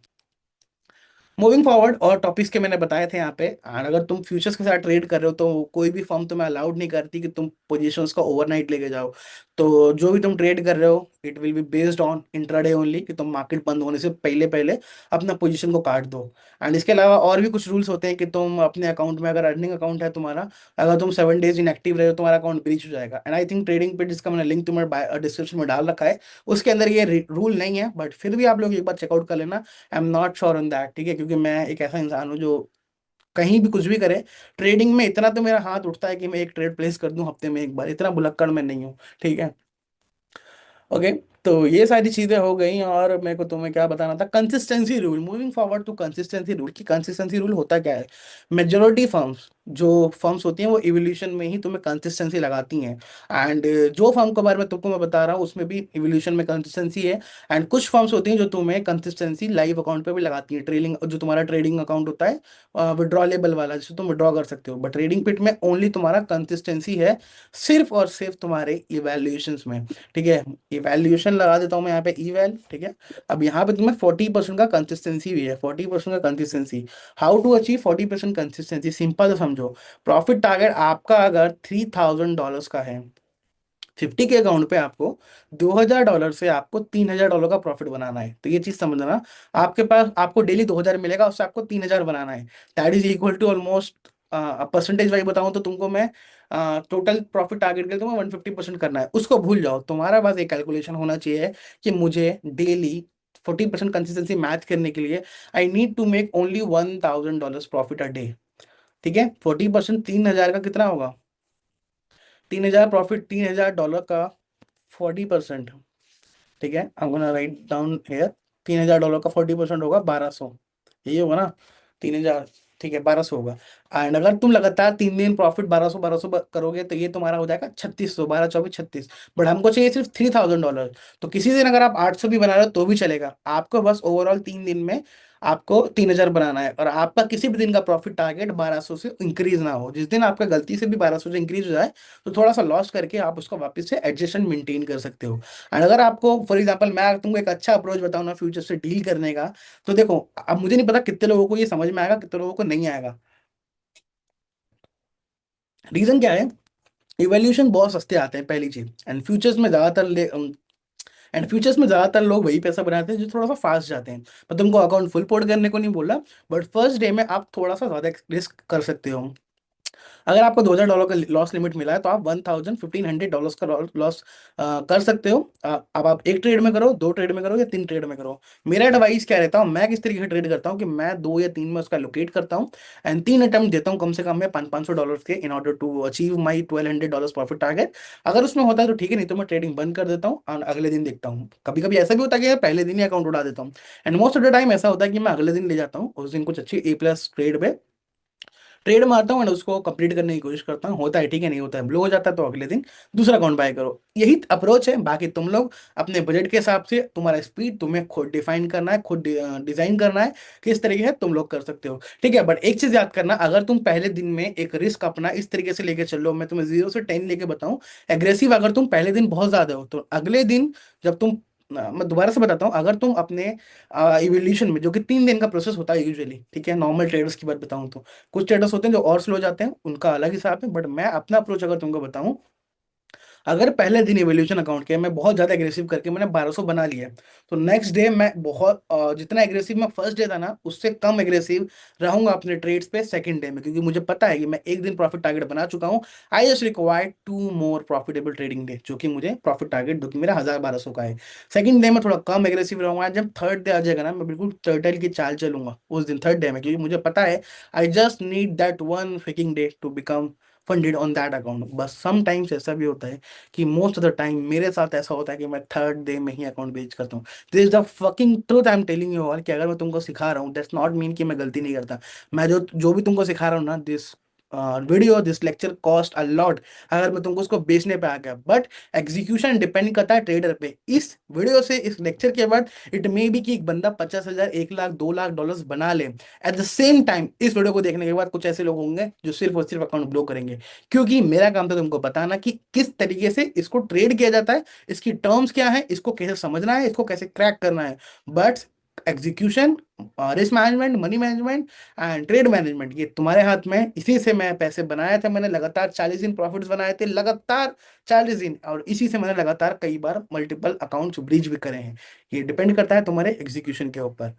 मूविंग फॉरवर्ड, और टॉपिक्स के मैंने बताए थे यहाँ पे। और अगर तुम फ्यूचर्स के साथ ट्रेड कर रहे हो तो कोई भी फर्म तुम्हें अलाउड नहीं करती कि तुम पोजीशंस को ओवरनाइट लेके जाओ। तो जो भी तुम ट्रेड कर रहे हो, it will be based on intraday only, कि तुम मार्केट बंद होने से पहले पहले अपना पोजीशन को काट दो। एंड इसके अलावा और भी कुछ रूल्स होते हैं कि तुम अपने अकाउंट में, अगर अर्निंग अकाउंट है तुम्हारा, अगर तुम 7 डेज इनएक्टिव रहे हो, तुम्हारा अकाउंट ब्रीच हो जाएगा। एंड आई थिंक ट्रेडिंग पे, जिसका मैंने लिंक तुम्हारे डिस्क्रिप्शन में डाल रखा है, उसके अंदर ये रूल नहीं है, बट फिर भी आप लोग एक बार चेकआउट कर लेना। आई am not sure on that, ठीक है, क्योंकि मैं एक ऐसा इंसान हूँ जो कहीं भी कुछ भी करे, ट्रेडिंग में इतना तो मेरा हाथ उठता है कि मैं एक ट्रेड प्लेस कर दूं हफ्ते में एक बार, इतना भुलक्कड़ मैं नहीं हूँ, ठीक है। ओके, तो ये सारी चीजें हो गई। और मेरे को तुम्हें क्या बताना था, consistency rule, moving forward to consistency rule. की कंसिस्टेंसी रूल होता क्या है, मेजोरिटी फर्म्स, जो फर्म्स होती हैं वो इवोल्यूशन में ही तुम्हें कंसिस्टेंसी लगाती हैं। एंड जो फर्म के बारे में तुमको मैं बता रहा हूँ उसमें भी इवोल्यूशन में कंसिस्टेंसी है। एंड कुछ फर्म्स होती हैं जो तुम्हें कंसिस्टेंसी लाइव अकाउंट पे भी लगाती हैं, ट्रेडिंग, जो तुम्हारा ट्रेडिंग अकाउंट होता है विड्रॉलेबल वाला, जिसे तुम विड्रॉ कर सकते हो। बट ट्रेडिंग पिट में ओनली तुम्हारा कंसिस्टेंसी है, सिर्फ और सिर्फ तुम्हारे इवेल्युएशंस में, ठीक है। इवैल्यूएशन लगा देता हूँ मैं यहाँ पे, इवैल, ठीक है। अब यहाँ पे तुम्हें 40% का कंसिस्टेंसी भी है, 40% का consistency. How to achieve 40% consistency, simple तो समझो। प्रॉफिट टारगेट आपका अगर $3,000 का है, 50 के अकाउंट पे आपको $2,000 से आपको $3,000 का प्रॉफिट बनाना है। तो ये चीज समझना, आपके पास आपको डेली 2,000 मिलेगा, उससे आपको 3,000 बनाना है। That is equal to almost, percentage wise बताऊं तो तुमको मैं, टोटल प्रॉफिट टारगेट के लिए तुम्हें 150% करना है। उसको भूल जाओ, तुम्हारा पास एक कैलकुलेशन होना चाहिए कि मुझे डेली 40% कंसिस्टेंसी मैच करने के लिए I need to make only $1,000 profit a day, ठीक है। 40% 3,000 का कितना होगा, 3,000 प्रॉफिट, $3,000 का 40%, ठीक है। आई am gonna write down here, $3,000 का 40% होगा 1,200, यही होगा ना, 3,000, ठीक है, 1,200 होगा। एंड अगर तुम लगातार 3 दिन प्रॉफिट 1,200 करोगे तो ये तुम्हारा हो जाएगा 3,600, 12, 24, 36। बट हमको चाहिए सिर्फ $3,000। तो किसी दिन अगर आप 800 भी बना रहे हो तो भी चलेगा, आपको बस ओवरऑल 3 दिन में आपको 3,000 बनाना है। और आपका किसी भी दिन का प्रॉफिट टारगेट 1,200 से इंक्रीज ना हो। जिस दिन आपका गलती से भी 1,200 से इंक्रीज हो जाए तो थोड़ा सा लॉस करके आप उसको वापस से एडजस्टमेंट मेंटेन कर सकते हो। एंड अगर आपको फॉर एग्जांपल मैं अगर तुमको एक अच्छा अप्रोच बताऊं ना फ्यूचर से डील करने का, तो देखो, अब मुझे नहीं पता कितने लोगों को ये समझ में आएगा, कितने लोगों को नहीं आएगा। रीजन क्या है, इवोल्यूशन बहुत सस्ते आते हैं पहली चीज, एंड फ्यूचर्स में ज्यादातर लोग वही पैसा बनाते हैं जो थोड़ा सा फास्ट जाते हैं। मैं तुमको अकाउंट फुल पोर्ट करने को नहीं बोला, बट फर्स्ट डे में आप थोड़ा सा ज्यादा रिस्क कर सकते हो। अगर आपको $2,000 का लॉस लिमिट मिला है तो आप 1,500 का लॉस कर सकते हो। अब आप एक ट्रेड में करो, दो ट्रेड में करो, या तीन ट्रेड में करो। मेरा एडवाइस क्या रहता हूँ, मैं किस तरीके से ट्रेड करता हूँ कि मैं 2 या 3 में उसका लोकेट करता हूँ, एंड 3 अटेम्प्ट देता हूँ कम से कम मैं $500 के, in order to achieve my $1,200 profit target. अगर उसमें होता है तो ठीक है, नहीं तो मैं ट्रेडिंग बंद कर देता हूँ और अगले दिन देखता हूँ। कभी कभी ऐसा भी होता है कि मैं पहले दिन ही अकाउंट उड़ा देता हूँ, and most of the time ऐसा होता है कि मैं अगले दिन ले जाता हूँ, उस दिन कुछ अच्छी A+ ट्रेड पे ट्रेड मारता हूँ एंड उसको कंप्लीट करने की कोशिश करता हूँ। होता है ठीक है, नहीं होता है, ब्लो हो जाता है, तो अगले दिन दूसरा अकाउंट बाय करो। यही अप्रोच है। बाकी तुम लोग अपने बजट के हिसाब से, तुम्हारा स्पीड तुम्हें खुद डिफाइन करना है, खुद डिजाइन करना है, किस तरीके से तुम लोग कर सकते हो, ठीक है। बट एक चीज याद करना, अगर तुम पहले दिन में एक रिस्क अपना इस तरीके से लेके चलो, मैं तुम्हें 0 से 10 लेके बताऊं, एग्रेसिव, अगर तुम पहले दिन बहुत ज्यादा हो तो अगले दिन जब तुम, मैं दोबारा से बताता हूँ, अगर तुम अपने इवोल्यूशन में, जो कि 3 दिन का प्रोसेस होता है यूजुअली, ठीक है, नॉर्मल ट्रेडर्स की बात बताऊं तो, कुछ ट्रेडर्स होते हैं जो और स्लो जाते हैं, उनका अलग हिसाब है, बट मैं अपना अप्रोच अगर तुमको बताऊं, अगर पहले दिन इवोल्यूशन अकाउंट के मैं बहुत ज्यादा एग्रेसिव करके मैंने 1200 बना लिया, तो नेक्स्ट डे मैं बहुत जितना एग्रेसिव मैं फर्स्ट डे था ना, उससे कम एग्रेसिव रहूंगा अपने ट्रेड्स पे सेकंड डे में, क्योंकि मुझे पता है कि मैं एक दिन प्रॉफिट टारगेट बना चुका हूँ। I just required 2 more profitable trading day, जो कि मुझे प्रॉफिट टारगेट जो कि मेरा 1000-1200 का है। सेकंड डे में थोड़ा कम एग्रेसिव रहूंगा। जब थर्ड डे आ जाएगा ना, मैं बिल्कुल टर्टल की चाल चलूंगा उस दिन थर्ड डे में, क्योंकि मुझे पता है I just need that one fucking day to become funded on that account. बस सम टाइम्स ऐसा भी होता है कि मोस्ट ऑफ द टाइम मेरे साथ ऐसा होता है कि मैं थर्ड डे में ही अकाउंट बेच करता हूँ। This is the fucking truth I am telling you all, कि अगर मैं तुमको सिखा रहा हूँ दैट्स नॉट मीन कि मैं गलती नहीं करता। मैं जो जो भी तुमको सिखा रहा हूँ ना, this video this lecture cost a lot अगर मैं तुमको उसको बेचने पे आ गया, बट एग्जीक्यूशन डिपेंड करता है ट्रेडर पे। इस वीडियो से, इस लेक्चर के बाद इट मे बी कि एक बंदा 50,000, 1 लाख, 2 लाख डॉलर्स बना ले। एट द सेम टाइम इस वीडियो को देखने के बाद कुछ ऐसे लोग होंगे जो सिर्फ और सिर्फ अकाउंट ब्लॉक करेंगे, क्योंकि मेरा काम था तुमको बताना कि किस तरीके से इसको ट्रेड किया जाता है, इसकी टर्म्स क्या है, इसको कैसे समझना है, इसको कैसे क्रैक करना है। But execution, risk management, money management and trade management, ये तुम्हारे हाथ में है। इसी से मैं पैसे बनाए थे, मैंने लगातार 40 दिन प्रॉफिट्स बनाए थे, लगातार 40 दिन, और इसी से मैंने लगातार कई बार मल्टीपल अकाउंट्स ब्रीच भी करे हैं। ये डिपेंड करता है तुम्हारे एग्जीक्यूशन के ऊपर।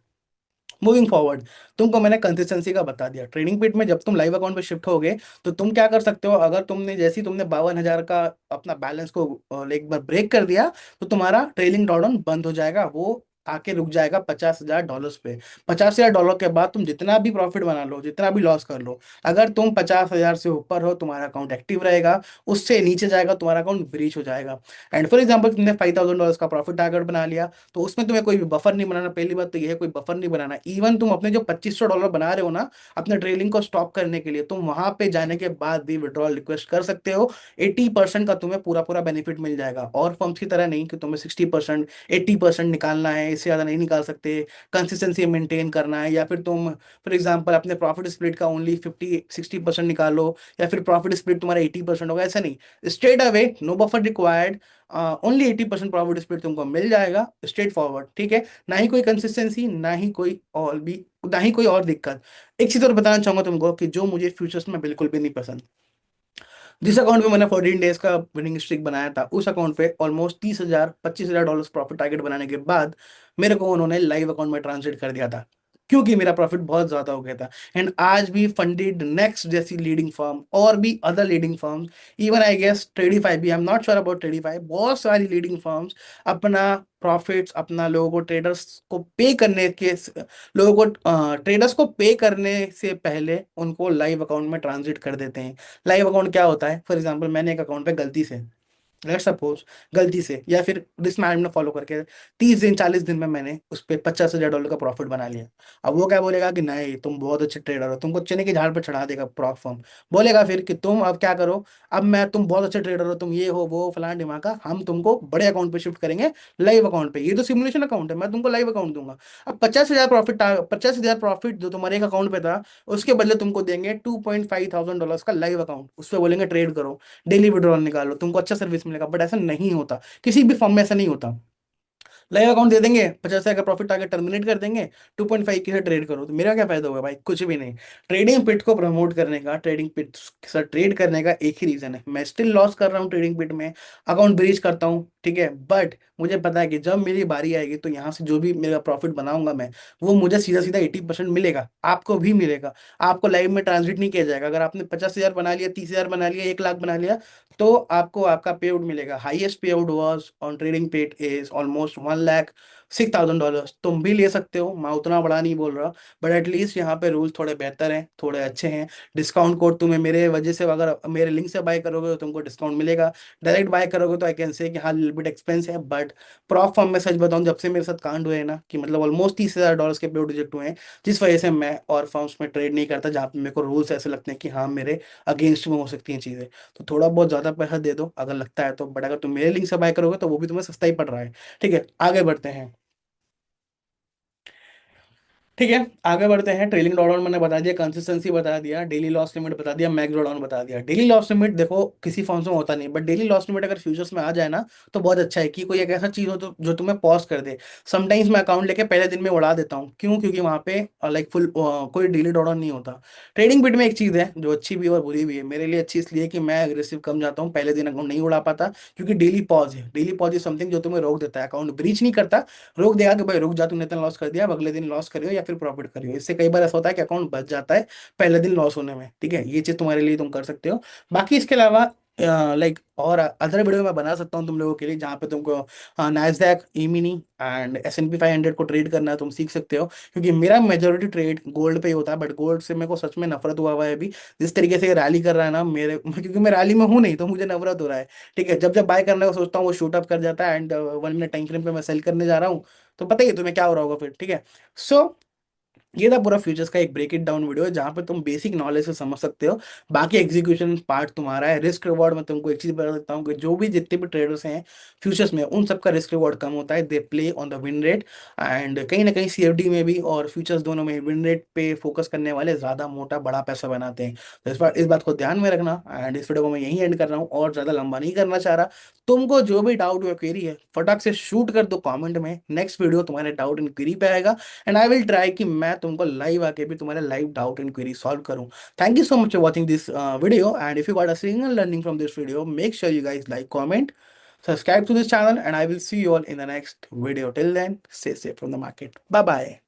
मूविंग फॉरवर्ड, तुमको मैंने कंसिस्टेंसी का बता दिया। ट्रेडिंग पीट में जब तुम लाइव अकाउंट पे शिफ्ट होगे, तो तुम क्या कर सकते हो, अगर तुमने जैसे ही तुमने 52,000 का अपना बैलेंस को एक बार ब्रेक कर दिया, तो तुम्हारा ट्रेलिंग ड्रॉडाउन बंद हो जाएगा, वो आके रुक जाएगा $50,000 पे। $50,000 के बाद तुम जितना भी प्रॉफिट बना लो, जितना भी लॉस कर लो, अगर तुम 50,000 से ऊपर हो, तुम्हारा अकाउंट एक्टिव रहेगा। उससे नीचे जाएगा, तुम्हारा अकाउंट ब्रीच हो जाएगा। एंड फॉर एग्जाम्पल, तुमने $5,000 का प्रॉफिट टारगेट बना लिया, तो उसमें तुम्हें कोई भी बफर नहीं बनाना। पहली बात तो यह है, कोई बफर नहीं बनाना। इवन तुम अपने जो $2,500 बना रहे हो ना, अपने ट्रेलिंग को स्टॉप करने के लिए, तुम वहां पे जाने के बाद भी विड्रॉल रिक्वेस्ट कर सकते हो। 80% का तुम्हें पूरा पूरा बेनिफिट मिल जाएगा। और फर्म्स की तरह नहीं कि तुम्हें 60%, 80% निकालना है, इससे ज्यादा नहीं निकाल सकते। कंसिस्टेंसी मेंटेन करना है, या फिर तुम फॉर एग्जाम्पल अपने प्रॉफिट स्प्लिट का ओनली 50-60% निकालो, या फिर प्रॉफिट स्प्लिट तुम्हारा 80% होगा, ऐसा नहीं। Straight away, no buffer required, only 80% profit split तुमको मिल जाएगा, स्ट्रेट फॉरवर्ड, ठीक है। ना ही कोई कंसिस्टेंसी, ना ही कोई और दिक्कत। एक चीज और बताना चाहूंगा तुमको, कि जो मुझे फ्यूचर्स में बिल्कुल भी नहीं पसंद। जिस अकाउंट पे मैंने 14 डेज का विनिंग स्ट्रिक बनाया था, उस अकाउंट पे ऑलमोस्ट 30,000, $25,000 प्रॉफिट टारगेट बनाने के बाद मेरे को उन्होंने लाइव अकाउंट में ट्रांसलेट कर दिया था, क्योंकि मेरा प्रॉफिट बहुत ज्यादा हो गया था। एंड आज भी फंडेड नेक्स्ट जैसी लीडिंग फर्म, और भी other leading firms, even I guess Tradeify भी, I am not sure about Tradeify, बहुत सारी लीडिंग फर्म्स अपना प्रॉफिट्स, अपना लोगों को, ट्रेडर्स को पे करने के, लोगों को ट्रेडर्स को पे करने से पहले उनको लाइव अकाउंट में ट्रांजिट कर देते हैं। लाइव अकाउंट क्या होता है, फॉर एग्जांपल मैंने एक अकाउंट पे गलती से, लेट्स सपोज, गलती से या फिर रिस्क मैनेजमेंट फॉलो करके 30 दिन, 40 दिन में मैंने उस पर $50,000 का प्रॉफिट बना लिया। अब वो क्या बोलेगा कि नहीं तुम बहुत अच्छे ट्रेडर हो, तुमको चने की झाड़ पर चढ़ा देगा प्रॉप फर्म। बोलेगा फिर कि तुम अब क्या करो, अब मैं, तुम बहुत अच्छे ट्रेडर हो, तुम ये हो वो फलान ढिमाका, हम तुमको बड़े अकाउंट पे शिफ्ट करेंगे, लाइव अकाउंट पे। ये तो सिमुलेशन अकाउंट है, मैं तुमको लाइव अकाउंट दूंगा। अब 50,000 प्रॉफिट जो तुम्हारे एक अकाउंट पे था, उसके बदले तुमको देंगे $2,500 का लाइव अकाउंट, उस पर बोलेंगे ट्रेड करो, डेली विड्रॉल निकालो, तुमको अच्छा सर्विस मिलेगा। बट ऐसा नहीं होता, किसी भी फॉर्म में ऐसा नहीं होता। लाइव अकाउंट दे देंगे, 50,000 का प्रॉफिट टारगेट टर्मिनेट कर देंगे, 2.5 की से ट्रेड करो, तो मेरा क्या फायदा होगा भाई, कुछ भी नहीं। ट्रेडिंग पिट को प्रमोट करने का, ट्रेडिंग पिट के साथ ट्रेड करने का एक ही रीजन है, मैं स्टिल लॉस कर रहा हूँ ट्रेडिंग पिट में, अकाउंट ब्रीच करता हूँ, ठीक है। बट मुझे पता है कि जब मेरी बारी आएगी, तो यहाँ से जो भी मेरा प्रॉफिट बनाऊंगा मैं, वो मुझे सीधा सीधा 80% मिलेगा, आपको भी मिलेगा। आपको लाइव में ट्रांसलेट नहीं किया जाएगा। अगर आपने 50,000 बना लिया, 30,000 बना लिया, 1 लाख बना लिया, तो आपको आपका पे आउट मिलेगा। हाईएस्ट पे out was on trading paid is almost $1,06,000। तुम भी ले सकते हो, मैं उतना बड़ा नहीं बोल रहा, बट एटलीस्ट यहाँ पे रूल थोड़े बेहतर हैं, थोड़े अच्छे हैं। डिस्काउंट कोड तुम्हें मेरे वजह से, अगर मेरे लिंक से बाय करोगे तो तुमको डिस्काउंट मिलेगा। डायरेक्ट बाय करोगे तो आई कैन से कि हाँ लिटिल बिट एक्सपेंस है, बट प्रॉप फॉर्म में सच बताऊं, जब से मेरे साथ कांड हुए हैं ना, कि मतलब ऑलमोस्ट $30,000 के पे रिजेक्ट हुए हैं, जिस वजह से मैं और फर्म्स में ट्रेड नहीं करता जहाँ पे मेरे को रूल्स ऐसे लगते हैं कि हाँ मेरे अगेंस्ट में हो सकती हैं चीज़ें। तो थोड़ा बहुत ज़्यादा पैसा दे दो अगर लगता है तो, बट अगर तुम मेरे लिंक से बाय करोगे तो वो भी तुम्हें सस्ता ही पड़ रहा है। ठीक है, आगे बढ़ते हैं। ठीक है, आगे बढ़ते हैं। ट्रेलिंग ड्रॉडाउन मैंने बता दिया, कंसिस्टेंसी बता दिया, डेली लॉस लिमिट बता दिया, मैक्स ड्रॉडाउन बता दिया। डेली लॉस लिमिट देखो किसी फॉर्म में होता नहीं, बट डेली लॉस लिमिट अगर फ्यूचर्स में आ जाए ना तो बहुत अच्छा है कि कोई एक ऐसा चीज हो तो जो तुम्हें पॉज कर दे। समटाइम्स मैं अकाउंट लेके पहले दिन में उड़ा देता हूँ, क्यों? क्योंकि वहां पे लाइक फुल कोई डेली ड्रॉडाउन नहीं होता। ट्रेडिंग बिट में एक चीज है जो अच्छी भी है और बुरी भी है। मेरे लिए अच्छी इसलिए कि मैं अग्रेसिव कम जाता हूँ, पहले दिन अकाउंट नहीं उड़ा पाता, क्योंकि डेली पॉज है। डेली पॉज इज समथिंग जो तुम्हें रोक देता है, अकाउंट ब्रीच नहीं करता, रोक देगा कि भाई रुक जा, तूने इतना लॉस कर दिया, अब अगले दिन लॉस करियो या फिर प्रॉफिट करियो। इससे कई बार ऐसा होता है कि अकाउंट बच जाता है पहले दिन लॉस होने में। ठीक है, ये चीज तुम्हारे लिए तुम कर सकते हो। बाकी इसके अलावा लाइक और अदर वीडियो मैं बना सकता हूँ तुम लोगों के लिए, जहाँ पे तुमको नैस्डैक, ई-मिनी एंड S&P 500 को ट्रेड करना है, तुम सीख सकते हो। क्योंकि मेरा मेजोरिटी ट्रेड गोल्ड पे ही होता है, बट गोल्ड से मेरे को सच में नफरत हुआ है अभी। जिस तरीके से ये रैली कर रहा है ना मेरे क्योंकि मैं रैली में हूँ नहीं, तो मुझे नफरत हो रहा है। ठीक है, जब जब बाय करने को सोचता हूँ वो शूट अप कर जाता है, एंड 1 मिनट टाइम फ्रेम पे मैं सेल करने जा रहा हूँ। तो पता ही है तुम्हें क्या हो रहा होगा फिर। ठीक है, सो ये था पूरा फ्यूचर्स का एक ब्रेक इट डाउन वीडियो, जहां पे तुम बेसिक नॉलेज से समझ सकते हो। बाकी एग्जीक्यूशन पार्ट तुम्हारा है। रिस्क रिवॉर्ड में तुमको एक चीज बता सकता हूँ कि जो भी जितने भी ट्रेडर्स हैं फ्यूचर्स में, उन सबका रिस्क रिवॉर्ड कम होता है। They play on the win rate, and कहीं ना कहीं CFD में भी और फ्यूचर्स दोनों में विन रेट पे फोकस करने वाले ज्यादा मोटा बड़ा पैसा बनाते हैं। तो इस बात को ध्यान में रखना। एंड इस वीडियो को मैं यहीं एंड कर रहा हूँ, और ज्यादा लंबा नहीं करना चाह रहा। तुमको जो भी डाउट या क्वेरी है फटाक से शूट कर दो कमेंट में, नेक्स्ट वीडियो तुम्हारे डाउट एंड क्वेरी पे आएगा, एंड आई विल ट्राई कि मैं तुमको लाइव आके भी तुम्हारे live doubt and query solve करूं। Thank you so much for watching this video, and if you got a single learning from this video, make sure you guys like, comment, subscribe to this channel, and I will see you all in the next video. Till then, stay safe from the market. Bye bye.